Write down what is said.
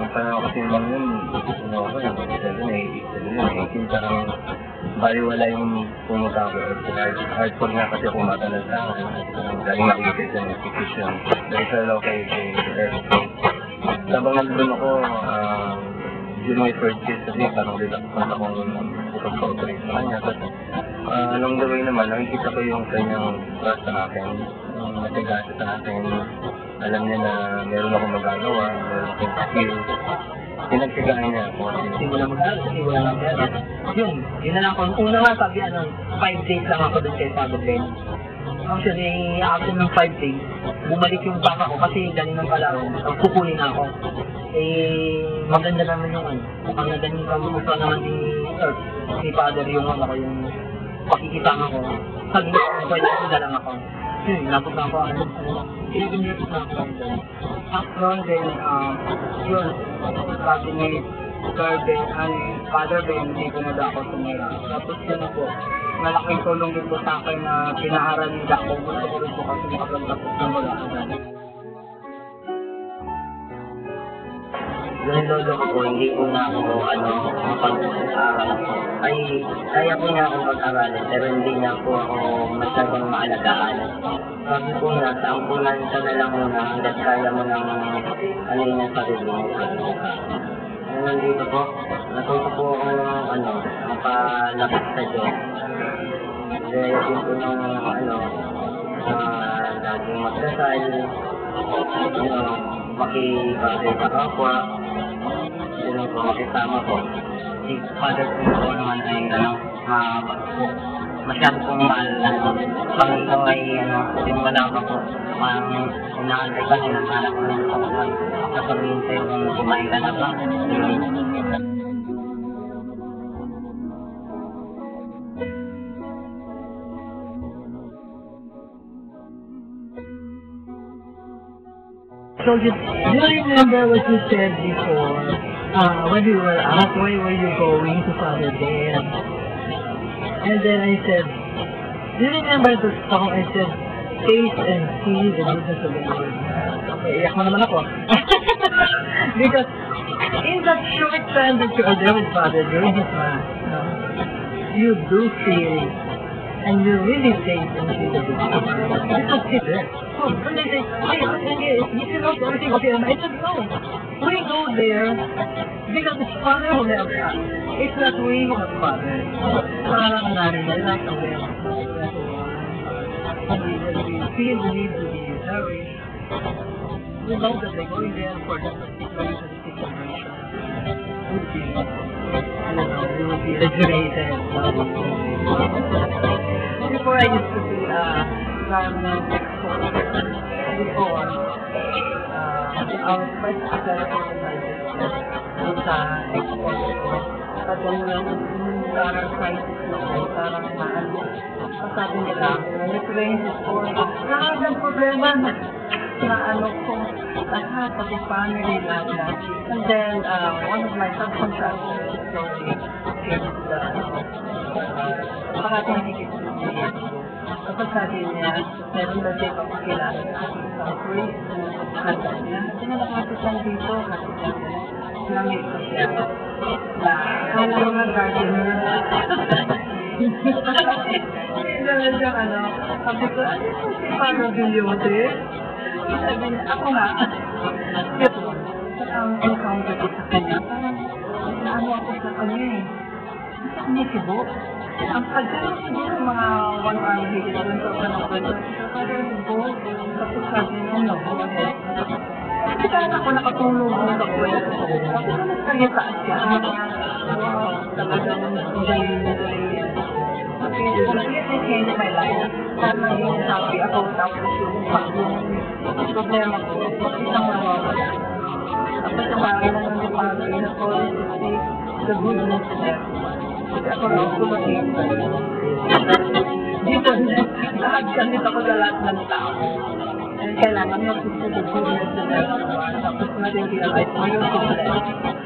Parang kasi naman yun, parang baliwala yung pumunta ako. Hardcore nga kasi ako matalas na galing makikita sa institution. Dahil sa law kay Airplane. Sabang nandun ako, during my first year kasi parang relax pa akong ipag-cooperate sa kanya. Tapos along the way naman, nakikita ko yung kanyang trust sa akin, yung natigasa sa akin. Alam niya na meron akong magagawa, meron akong skills. Pinagsigaan niya ako. Hindi mo na mag-aral kasi wala nang pera. Yun na lang ako. Una nga sabi, 5 days lang ako doon kay Father Ben. Actually, after ng 5 days, bumalik yung papa ko kasi galing ng palaro. Kukunin ako. Maganda naman yung ang nagaling kamusta naman ni Father yung yung pakikita ko. Sabi niya, pwede ko na lang ako. Napunta ako 11 years na ako. After then, yun, sabi ni Father Ben, hindi ko na ako tumira. Tapos yun po, malaking tulong din po sa akin na pinaaral nila ako. Gusto ko rin po kasi makapagtapos ng wala. Yung lolo ko po, hindi ko na ako mapag-aaral ko. Ay, kaya ko niya akong pag-aralin, pero hindi na po ako masyadong maalagaan. Sabi ko na, sa ampunan ka na lang muna, hanggat kaya mo ng yung sarili mo. Nandito po, natuto po ako mapalapit sa Diyos. Kaya din po ng laging magdasal, makipagay sa kapwa, makisama po. Si Father po naman ay masyado pong mahal. Panginoon ay wala pa po. Inaantay ka ng anak ko ng kapatid. Sasabihin sa'yo kung kumain ka na ba. So, do you remember what you said before? When you were asked, why were you going to Father Ben? And then I said, do you remember the song I said, taste and see the goodness of the Lord? Okay, iyak mo naman ako. Because in that short time that you are there with Father during his Mass, you do feel and you really taste and see the goodness of the Lord. Because it's there. So when they say, hey, you can not do everything okay, I said, no. We go there because it's Father who loves us. It's not we who have Father. Parang narin, that's the way. We feel the need to be nourished. We know that they're going there for the situation, we will be rejuvenated. Before I used to be before, I was quite successful in my business sa export. But then when parang crisis na ako, parang sabi nila, when it rains, it's pouring. Lahat ng problema na ko, lahat, pati family, lahat. And then, one of my subcontractors came to the Makati Higit Studio. Kapag sabi niya, meron na siya papakilala sa isang priest na handa niya. Sinalakapitan dito, handa niya. Langit ko siya. Kala mga guardian niya. Dala siya, sabi ko, si Paro Bilyote? Sabi niya, ako nga. Ito, ang encounter ko sa kanya, parang naano ako sa kanya eh. Sa kanya sibo. Ang pagkaroon siguro mga 1 hour higit doon sa kanong pwede. Pagkaroon sibo, tapos sabi niya, Kasi saan ako nakatulog sa pwede. Tapos kaya taas siya. Talagang galing. Kasi completely changed my life. Parang yung sabi ako, tapos yung problema ko, isang nawawala. Tapos yung mga naman yung pag-ibig na ko, the goodness there. Kasi ako na ako makita. Dito, lahat ganit ako sa lahat ng tao. And kailangan mo gusto the goodness and everyone. Tapos natin realize mo yung goodness.